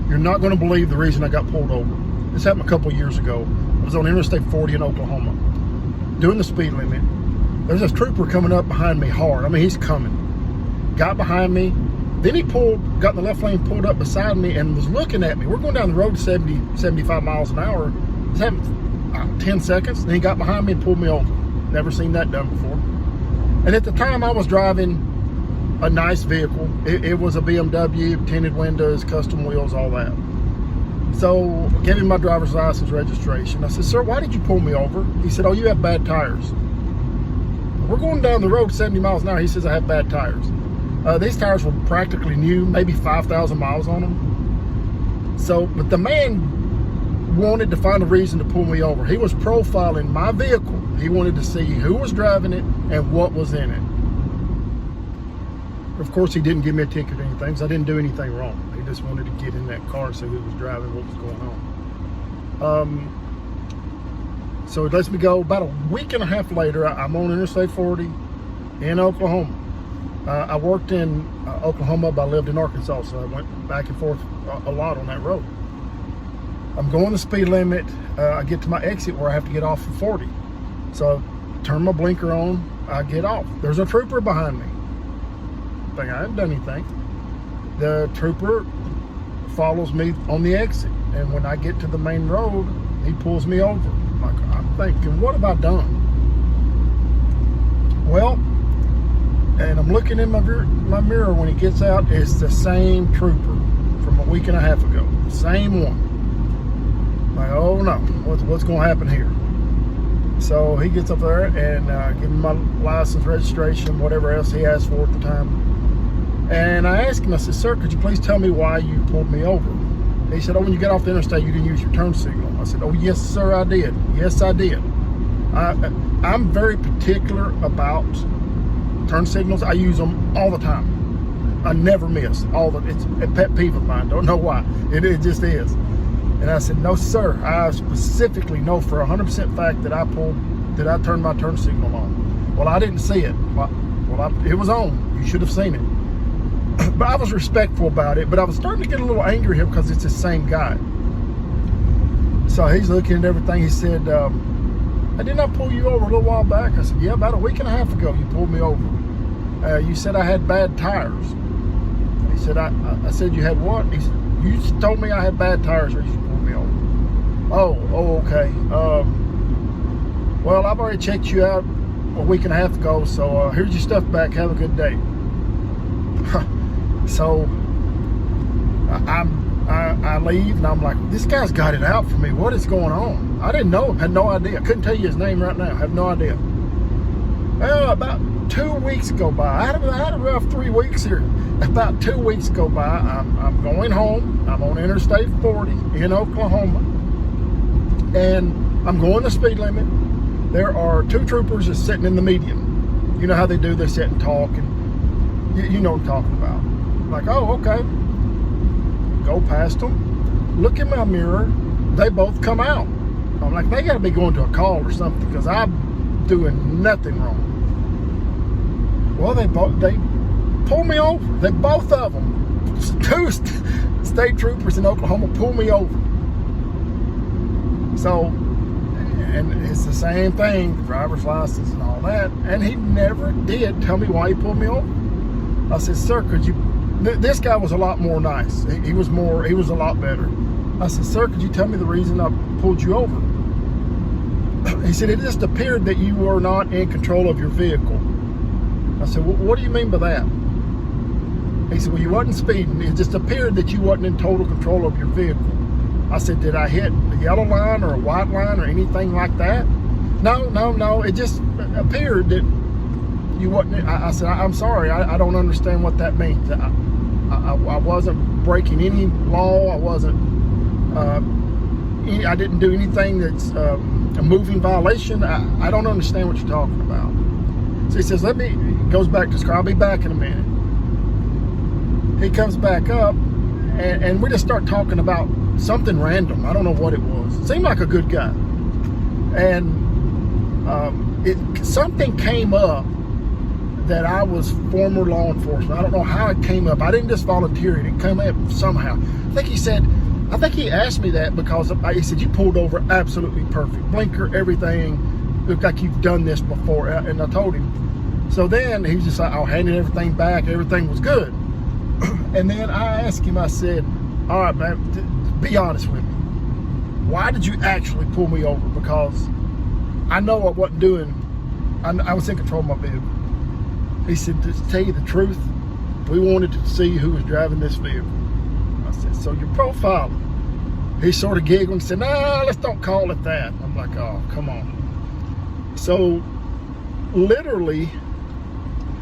You're not going to believe the reason I got pulled over. This happened a couple of years ago. I was on Interstate 40 in Oklahoma, doing the speed limit. There's this trooper coming up behind me hard. I mean, he's coming. Got behind me. Then he got in the left lane, pulled up beside me, and was looking at me. We're going down the road 70, 75 miles an hour. This happened 10 seconds. Then he got behind me and pulled me over. Never seen that done before. And at the time, I was driving a nice vehicle. It was a BMW, tinted windows, custom wheels, all that. So I gave him my driver's license, registration. I said, "Sir, why did you pull me over?" He said, "Oh, you have bad tires." We're going down the road 70 miles an hour. He says, "I have bad tires." These tires were practically new, maybe 5,000 miles on them. So, but the man wanted to find a reason to pull me over. He was profiling my vehicle. He wanted to see who was driving it and what was in it. Of course, he didn't give me a ticket or anything, because I didn't do anything wrong. He just wanted to get in that car and see who was driving, what was going on. So it lets me go. About a week and a half later, I'm on Interstate 40 in Oklahoma. I worked in Oklahoma, but I lived in Arkansas, so I went back and forth a lot on that road. I'm going the speed limit. I get to my exit where I have to get off of 40. So I turn my blinker on, I get off. There's a trooper behind me. I haven't done anything. The trooper follows me on the exit, and when I get to the main road, he pulls me over. I'm thinking, what have I done? Well, and I'm looking in my mirror when he gets out. It's the same trooper from a week and a half ago. Same one. Like, oh no, what's going to happen here? So he gets up there and give me my license, registration, whatever else he asked for at the time. And I asked him, I said, "Sir, could you please tell me why you pulled me over?" He said, "Oh, when you get off the interstate, you didn't use your turn signal." I said, "Oh, yes, sir, I did. Yes, I did." I'm very particular about turn signals. I use them all the time. I never miss. It's a pet peeve of mine. Don't know why. It just is. And I said, "No, sir. I specifically know for 100% fact that I turned my turn signal on." "Well, I didn't see it." Well, it was on. You should have seen it. But I was respectful about it, but I was starting to get a little angry here because it's the same guy. So he's looking at everything. He said, "I did not pull you over a little while back?" I said, "Yeah, about a week and a half ago you pulled me over. You said I had bad tires." He said, I said, "You had what?" He said, "You told me I had bad tires or you pulled me over." Oh, okay. Well, I've already checked you out a week and a half ago, so here's your stuff back. Have a good day." So I leave, and I'm like, this guy's got it out for me. What is going on? I didn't know him, had no idea. I couldn't tell you his name right now. I have no idea. Well, about 2 weeks go by. I had a rough 3 weeks here. About 2 weeks go by. I'm going home. I'm on Interstate 40 in Oklahoma, and I'm going the speed limit. There are two troopers just sitting in the median. You know how they do? They sit and talk, and you know what I'm talking about. Like, oh, okay. Go past them. Look in my mirror. They both come out. I'm like, they got to be going to a call or something because I'm doing nothing wrong. Well, they pulled me over. They both of them, two state troopers in Oklahoma, pulled me over. So, and it's the same thing, driver's license and all that. And he never did tell me why he pulled me over. I said, "Sir, could you?" This guy was a lot more nice. He was a lot better. I said, "Sir, could you tell me the reason I pulled you over?" He said, "It just appeared that you were not in control of your vehicle." I said, "Well, what do you mean by that?" He said, "Well, you wasn't speeding. It just appeared that you wasn't in total control of your vehicle." I said, "Did I hit a yellow line or a white line or anything like that?" No. It just appeared that you wasn't. I said, "I'm sorry. I don't understand what that means. I wasn't breaking any law. I wasn't. I didn't do anything that's a moving violation. I don't understand what you're talking about." So he says, goes back to I'll be back in a minute. He comes back up, and we just start talking about something random. I don't know what it was. It seemed like a good guy. And something came up that I was former law enforcement. I don't know how it came up. I didn't just volunteer it. It came up somehow. I think he asked me that because he said, you pulled over absolutely perfect. Blinker, everything. Looked like you've done this before. And I told him. So then he just like, I handed everything back. Everything was good. And then I asked him, I said, all right, man, be honest with me. Why did you actually pull me over? Because I know I wasn't doing, I was in control of my vehicle. He said, to tell you the truth, we wanted to see who was driving this vehicle. I said, so you're profiling? He sort of giggled and said, no, let's don't call it that. I'm like, oh, come on. So literally,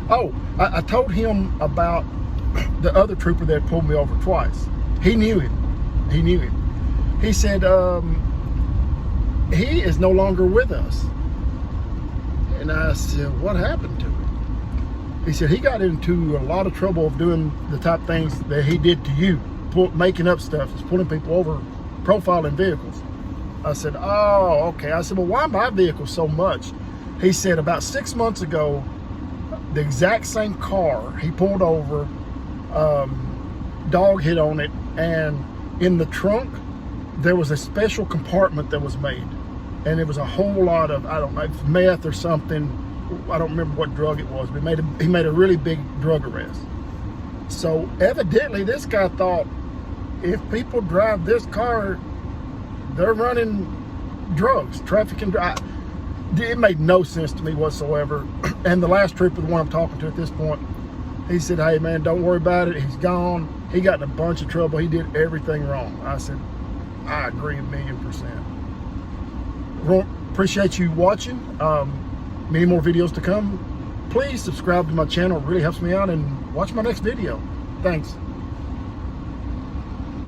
I told him about the other trooper that pulled me over twice. He knew him. He knew him. He said, he is no longer with us. And I said, what happened to him? He said he got into a lot of trouble of doing the type of things that he did to you, making up stuff, pulling people over, profiling vehicles. I said, oh, okay. I said, well, why my vehicle so much? He said about 6 months ago, the exact same car he pulled over, dog hit on it, and in the trunk, there was a special compartment that was made. And it was a whole lot of, I don't know, meth or something. I don't remember what drug it was, but he made a really big drug arrest. So evidently this guy thought if people drive this car, they're running drugs, trafficking. It made no sense to me whatsoever. And the last trooper, the one I'm talking to at this point, he said, hey man, don't worry about it. He's gone. He got in a bunch of trouble. He did everything wrong. I said, I agree 1,000,000%. Appreciate you watching. Many more videos to come. Please subscribe to my channel. It really helps me out. And watch my next video. Thanks.